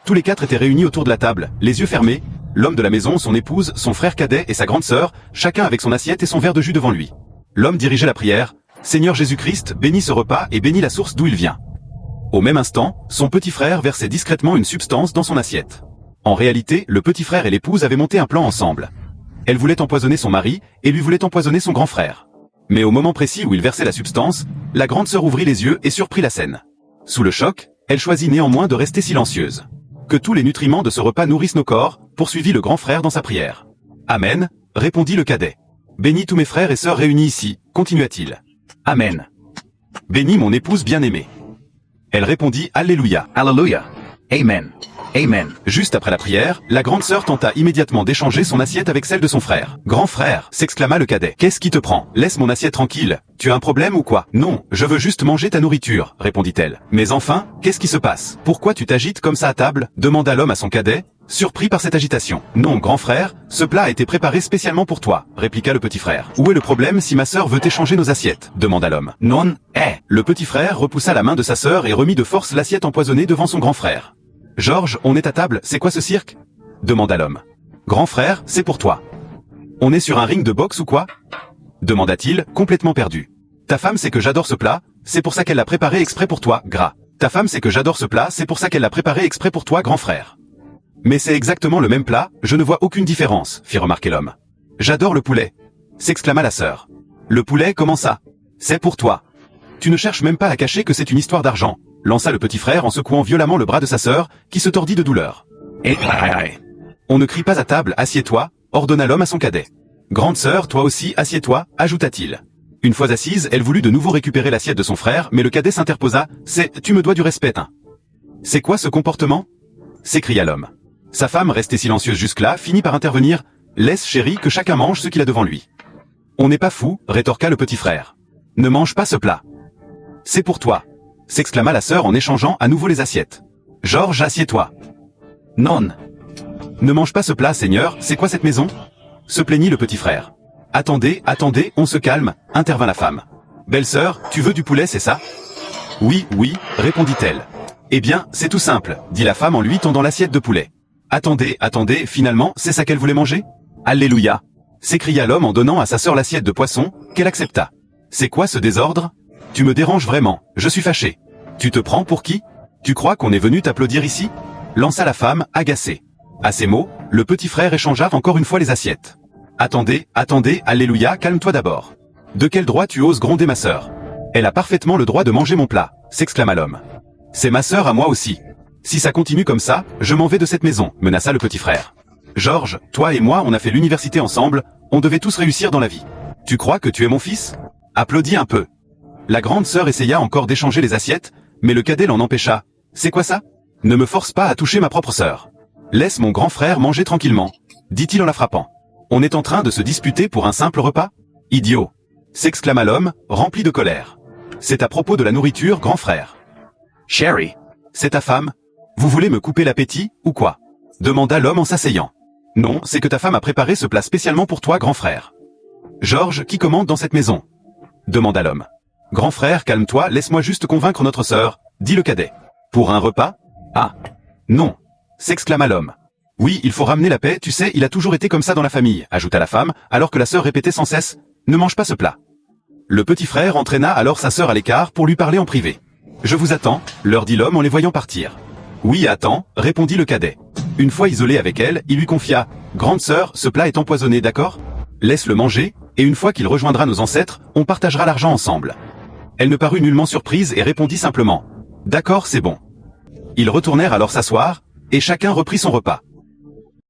Tous les quatre étaient réunis autour de la table, les yeux fermés, l'homme de la maison, son épouse, son frère cadet et sa grande sœur, chacun avec son assiette et son verre de jus devant lui. L'homme dirigeait la prière, « Seigneur Jésus-Christ, bénis ce repas et bénis la source d'où il vient. » Au même instant, son petit frère versait discrètement une substance dans son assiette. En réalité, le petit frère et l'épouse avaient monté un plan ensemble. Elle voulait empoisonner son mari, et lui voulait empoisonner son grand frère. Mais au moment précis où il versait la substance, la grande sœur ouvrit les yeux et surprit la scène. Sous le choc, elle choisit néanmoins de rester silencieuse. Que tous les nutriments de ce repas nourrissent nos corps, poursuivit le grand frère dans sa prière. Amen, répondit le cadet. Bénis tous mes frères et sœurs réunis ici, continua-t-il. Amen. Bénis mon épouse bien-aimée. Elle répondit Alléluia. Alléluia. Amen. Amen. Juste après la prière, la grande sœur tenta immédiatement d'échanger son assiette avec celle de son frère. « Grand frère !» s'exclama le cadet. « Qu'est-ce qui te prend? Laisse mon assiette tranquille. Tu as un problème ou quoi? »« Non, je veux juste manger ta nourriture, » répondit-elle. « Mais enfin, qu'est-ce qui se passe? Pourquoi tu t'agites comme ça à table ?» demanda l'homme à son cadet, surpris par cette agitation. « Non, grand frère, ce plat a été préparé spécialement pour toi, » répliqua le petit frère. « Où est le problème si ma sœur veut échanger nos assiettes ?» demanda l'homme. « Non, Le petit frère repoussa la main de sa sœur et remit de force l'assiette empoisonnée devant son grand frère. « Georges, on est à table, c'est quoi ce cirque ?» demanda l'homme. « Grand frère, c'est pour toi. »« On est sur un ring de boxe ou quoi ?» demanda-t-il, complètement perdu. « Ta femme sait que j'adore ce plat, c'est pour ça qu'elle l'a préparé exprès pour toi, gras. Ta femme sait que j'adore ce plat, c'est pour ça qu'elle l'a préparé exprès pour toi, grand frère. »« Mais c'est exactement le même plat, je ne vois aucune différence, » fit remarquer l'homme. « J'adore le poulet, » s'exclama la sœur. « Le poulet, comment ça? C'est pour toi. Tu ne cherches même pas à cacher que c'est une histoire d'argent, » lança le petit frère en secouant violemment le bras de sa sœur, qui se tordit de douleur. « On ne crie pas à table, assieds-toi, » ordonna l'homme à son cadet. « Grande sœur, toi aussi, assieds-toi, » ajouta-t-il. Une fois assise, elle voulut de nouveau récupérer l'assiette de son frère, mais le cadet s'interposa. « Tu me dois du respect, hein. »« C'est quoi ce comportement ?» s'écria l'homme. Sa femme, restée silencieuse jusque-là, finit par intervenir. « Laisse, chérie, que chacun mange ce qu'il a devant lui. »« On n'est pas fou, » rétorqua le petit frère. « Ne mange pas ce plat. C'est pour toi. » s'exclama la sœur en échangeant à nouveau les assiettes. « Georges, assieds-toi. »« Non. Ne mange pas ce plat, Seigneur, c'est quoi cette maison ?» se plaignit le petit frère. « Attendez, attendez, on se calme, » intervint la femme. « Belle-sœur, tu veux du poulet, c'est ça ?»« Oui, oui, » répondit-elle. « Eh bien, c'est tout simple, » dit la femme en lui tendant l'assiette de poulet. « Attendez, attendez, finalement, c'est ça qu'elle voulait manger ?»« Alléluia » s'écria l'homme en donnant à sa sœur l'assiette de poisson, qu'elle accepta. « C'est quoi ce désordre ? Tu me déranges vraiment, je suis fâché. Tu te prends pour qui? Tu crois qu'on est venu t'applaudir ici ?» lança la femme, agacée. À ces mots, le petit frère échangea encore une fois les assiettes. « Attendez, attendez, alléluia, calme-toi d'abord. De quel droit tu oses gronder ma sœur? Elle a parfaitement le droit de manger mon plat, » s'exclama l'homme. « C'est ma sœur à moi aussi. Si ça continue comme ça, je m'en vais de cette maison, » menaça le petit frère. « Georges, toi et moi on a fait l'université ensemble, on devait tous réussir dans la vie. Tu crois que tu es mon fils? Applaudis un peu. » La grande sœur essaya encore d'échanger les assiettes, mais le cadet l'en empêcha. « C'est quoi ça? Ne me force pas à toucher ma propre sœur. Laisse mon grand frère manger tranquillement, » dit-il en la frappant. « On est en train de se disputer pour un simple repas? Idiot !» s'exclama l'homme, rempli de colère. « C'est à propos de la nourriture, grand frère. »« Chérie, c'est ta femme? Vous voulez me couper l'appétit, ou quoi ?» demanda l'homme en s'asseyant. « Non, c'est que ta femme a préparé ce plat spécialement pour toi, grand frère. »« Georges, qui commande dans cette maison ?» demanda l'homme. « Grand frère, calme-toi, laisse-moi juste convaincre notre sœur, » dit le cadet. « Pour un repas? Ah, non !» s'exclama l'homme. « Oui, il faut ramener la paix, tu sais, il a toujours été comme ça dans la famille, » ajouta la femme, alors que la sœur répétait sans cesse, « Ne mange pas ce plat. » Le petit frère entraîna alors sa sœur à l'écart pour lui parler en privé. « Je vous attends, » leur dit l'homme en les voyant partir. « Oui, attends, » répondit le cadet. Une fois isolé avec elle, il lui confia, « Grande sœur, ce plat est empoisonné, d'accord? Laisse-le manger, et une fois qu'il rejoindra nos ancêtres, on partagera l'argent ensemble. » Elle ne parut nullement surprise et répondit simplement, « D'accord, c'est bon. » Ils retournèrent alors s'asseoir, et chacun reprit son repas.